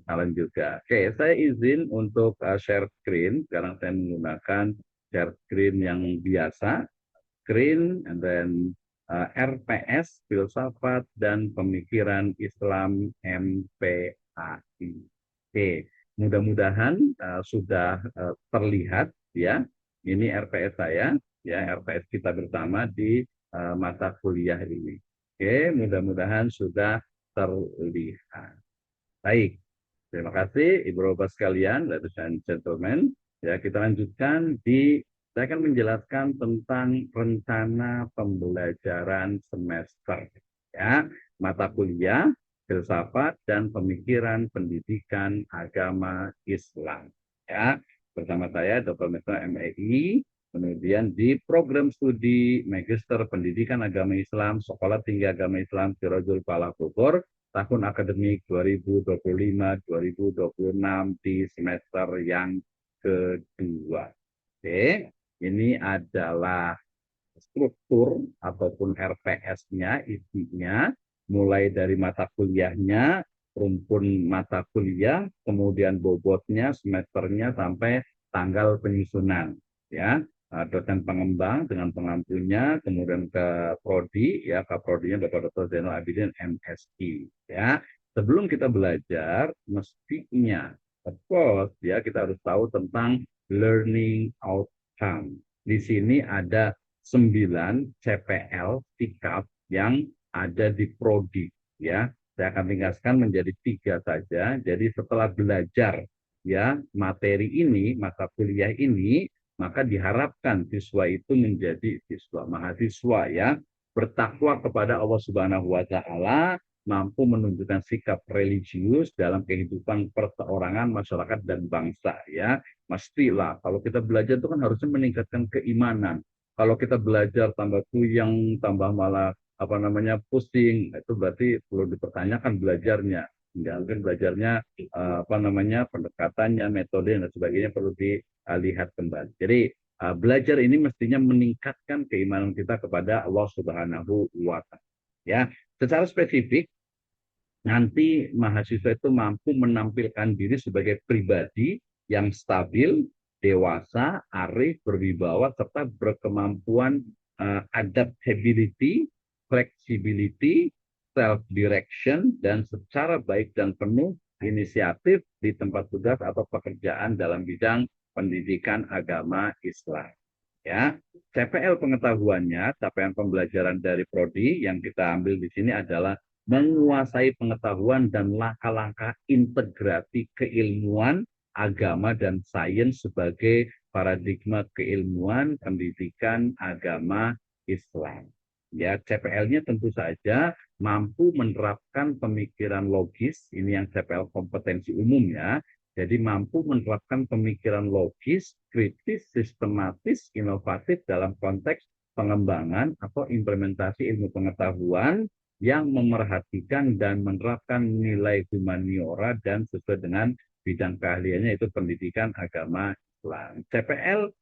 Alan juga. Oke, saya izin untuk share screen. Sekarang saya menggunakan share screen yang biasa, screen, and then RPS, Filsafat dan Pemikiran Islam MPAI. Oke, mudah-mudahan sudah terlihat ya. Ini RPS saya, ya RPS kita bersama di mata kuliah ini. Oke, mudah-mudahan sudah terlihat. Baik, terima kasih Ibu Bapak sekalian, ladies and gentlemen. Ya, kita lanjutkan saya akan menjelaskan tentang rencana pembelajaran semester. Ya, mata kuliah, filsafat dan pemikiran pendidikan agama Islam. Ya, bersama saya Dr. Mesra MEI, kemudian di program studi Magister Pendidikan Agama Islam, Sekolah Tinggi Agama Islam Sirojul Falah Bogor, tahun akademik 2025-2026 di semester yang kedua. Oke, ini adalah struktur ataupun RPS-nya, isinya, mulai dari mata kuliahnya, rumpun mata kuliah, kemudian bobotnya, semesternya, sampai tanggal penyusunan. Ya, dosen pengembang dengan pengampunya, kemudian ke prodi, ya, ke prodinya Bapak Dr. Zainal Abidin MSI. Ya, sebelum kita belajar, mestinya, of course, ya, kita harus tahu tentang learning outcome. Di sini ada 9 CPL sikap yang ada di prodi, ya. Saya akan tingkatkan menjadi 3 saja. Jadi setelah belajar ya materi ini, mata kuliah ini, maka diharapkan siswa itu menjadi siswa mahasiswa ya, bertakwa kepada Allah Subhanahu wa taala, mampu menunjukkan sikap religius dalam kehidupan perseorangan, masyarakat dan bangsa ya. Mestilah kalau kita belajar itu kan harusnya meningkatkan keimanan. Kalau kita belajar tambah kuyang, tambah malah apa namanya pusing, itu berarti perlu dipertanyakan belajarnya. Ya, mungkin belajarnya apa namanya pendekatannya, metode dan sebagainya perlu dilihat kembali. Jadi belajar ini mestinya meningkatkan keimanan kita kepada Allah Subhanahu wa taala. Ya, secara spesifik nanti mahasiswa itu mampu menampilkan diri sebagai pribadi yang stabil, dewasa, arif, berwibawa, serta berkemampuan adaptability, flexibility, self-direction, dan secara baik dan penuh inisiatif di tempat tugas atau pekerjaan dalam bidang pendidikan agama Islam. Ya, CPL pengetahuannya, capaian pembelajaran dari prodi yang kita ambil di sini adalah menguasai pengetahuan dan langkah-langkah integrasi keilmuan, agama, dan sains sebagai paradigma keilmuan pendidikan agama Islam. Ya, CPL-nya tentu saja mampu menerapkan pemikiran logis, ini yang CPL kompetensi umum ya, jadi mampu menerapkan pemikiran logis, kritis, sistematis, inovatif dalam konteks pengembangan atau implementasi ilmu pengetahuan yang memerhatikan dan menerapkan nilai humaniora dan sesuai dengan bidang keahliannya yaitu pendidikan agama Islam. CPL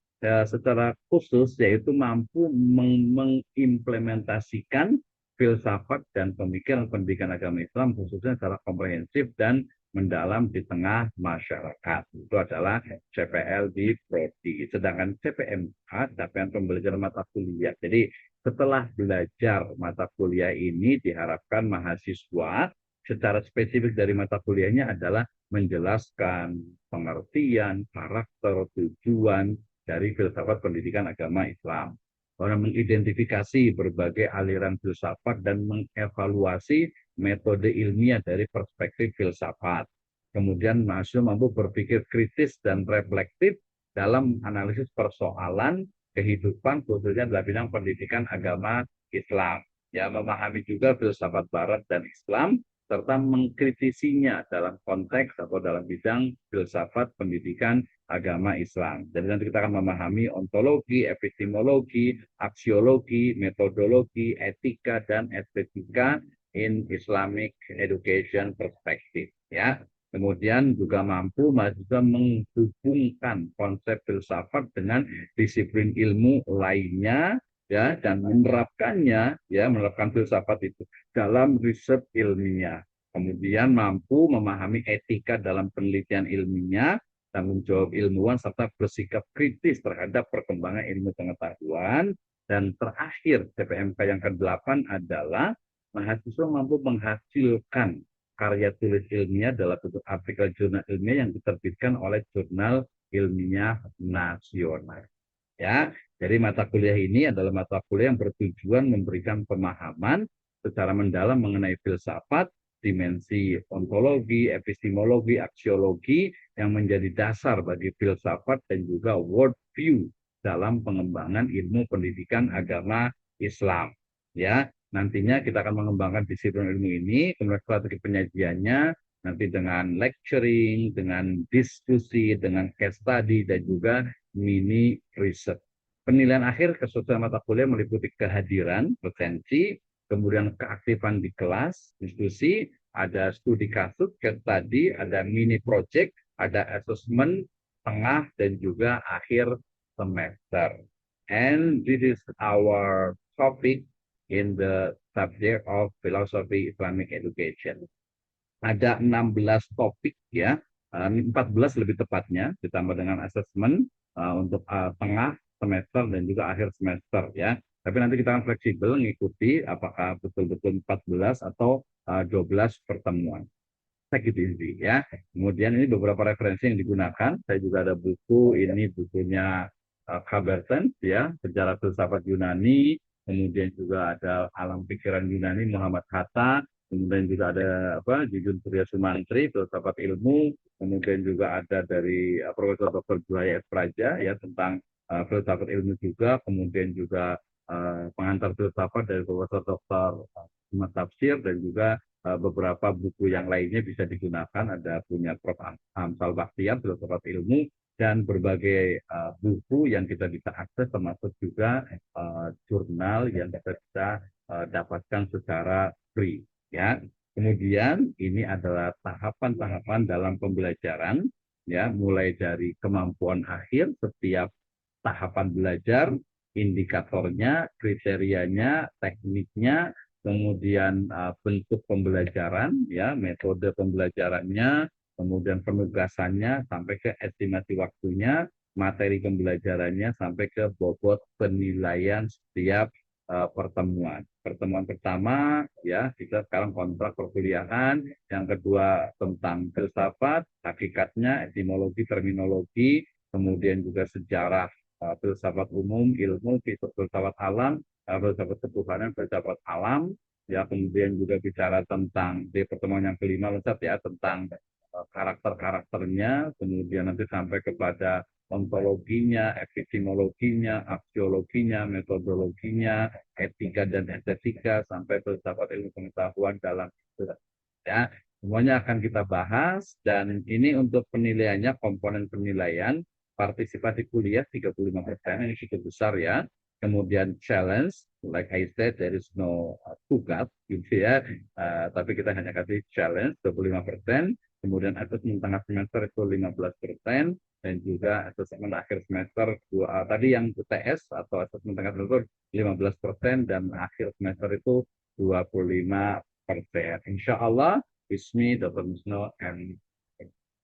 secara khusus yaitu mampu mengimplementasikan filsafat dan pemikiran pendidikan agama Islam khususnya secara komprehensif dan mendalam di tengah masyarakat. Itu adalah CPL di prodi. Sedangkan CPMA, capaian pembelajaran mata kuliah. Jadi setelah belajar mata kuliah ini diharapkan mahasiswa secara spesifik dari mata kuliahnya adalah menjelaskan pengertian, karakter, tujuan dari filsafat pendidikan agama Islam. Orang mengidentifikasi berbagai aliran filsafat dan mengevaluasi metode ilmiah dari perspektif filsafat. Kemudian mahasiswa mampu berpikir kritis dan reflektif dalam analisis persoalan kehidupan khususnya dalam bidang pendidikan agama Islam. Ya, memahami juga filsafat Barat dan Islam serta mengkritisinya dalam konteks atau dalam bidang filsafat pendidikan agama Islam. Jadi nanti kita akan memahami ontologi, epistemologi, aksiologi, metodologi, etika, dan estetika in Islamic Education Perspective. Ya, kemudian juga mampu mahasiswa menghubungkan konsep filsafat dengan disiplin ilmu lainnya ya dan menerapkannya ya menerapkan filsafat itu dalam riset ilmiah. Kemudian mampu memahami etika dalam penelitian ilmiah, tanggung jawab ilmuwan, serta bersikap kritis terhadap perkembangan ilmu pengetahuan. Dan terakhir, TPMK yang ke-8 adalah mahasiswa mampu menghasilkan karya tulis ilmiah dalam bentuk artikel jurnal ilmiah yang diterbitkan oleh jurnal ilmiah nasional. Ya, jadi mata kuliah ini adalah mata kuliah yang bertujuan memberikan pemahaman secara mendalam mengenai filsafat, dimensi ontologi, epistemologi, aksiologi yang menjadi dasar bagi filsafat dan juga world view dalam pengembangan ilmu pendidikan agama Islam. Ya, nantinya kita akan mengembangkan disiplin ilmu ini, kemudian strategi penyajiannya nanti dengan lecturing, dengan diskusi, dengan case study, dan juga mini riset. Penilaian akhir keseluruhan mata kuliah meliputi kehadiran, presensi, kemudian keaktifan di kelas, diskusi, ada studi kasus, case study, ada mini project, ada assessment, tengah, dan juga akhir semester. And this is our topic in the subject of philosophy Islamic education. Ada 16 topik ya, 14 lebih tepatnya, ditambah dengan assessment untuk tengah semester dan juga akhir semester ya. Tapi nanti kita akan fleksibel mengikuti apakah betul-betul 14 atau 12 pertemuan. Gitu inti ya. Kemudian ini beberapa referensi yang digunakan. Saya juga ada buku, ini bukunya Kaberten ya, Sejarah Filsafat Yunani, kemudian juga ada Alam Pikiran Yunani Muhammad Hatta, kemudian juga ada Jujun Surya Sumantri, Filsafat Ilmu, kemudian juga ada dari Profesor Dr. Juhaya S. Praja ya tentang filsafat ilmu juga, kemudian juga pengantar filsafat dari Profesor Dr. Ahmad Tafsir, dan juga beberapa buku yang lainnya bisa digunakan. Ada punya Prof. Amsal Bakhtiar, Filsafat Ilmu, dan berbagai buku yang kita bisa akses, termasuk juga jurnal yang kita bisa dapatkan secara free. Ya, kemudian ini adalah tahapan-tahapan dalam pembelajaran, ya, mulai dari kemampuan akhir setiap tahapan belajar, indikatornya, kriterianya, tekniknya, kemudian bentuk pembelajaran, ya, metode pembelajarannya, kemudian penugasannya, sampai ke estimasi waktunya, materi pembelajarannya, sampai ke bobot penilaian setiap pertemuan. Pertemuan pertama, ya, kita sekarang kontrak perkuliahan. Yang kedua tentang filsafat, hakikatnya, etimologi, terminologi, kemudian juga sejarah filsafat umum, ilmu, filsafat alam, filsafat ketuhanan, filsafat alam, ya, kemudian juga bicara tentang di pertemuan yang kelima Ustaz, ya, tentang karakter-karakternya, kemudian nanti sampai kepada ontologinya, epistemologinya, aksiologinya, metodologinya, etika dan estetika, sampai filsafat ilmu pengetahuan dalam itu. Ya, semuanya akan kita bahas, dan ini untuk penilaiannya, komponen penilaian partisipasi kuliah 35%, ini cukup besar ya. Kemudian challenge, like I said, there is no tugas gitu ya, tapi kita hanya kasih challenge 25%. Kemudian asesmen tengah semester itu 15%, dan juga asesmen akhir semester tadi yang UTS atau asesmen tengah semester 15%, dan akhir semester itu 25%. Insya Allah, Bismi, Dr. Musno, and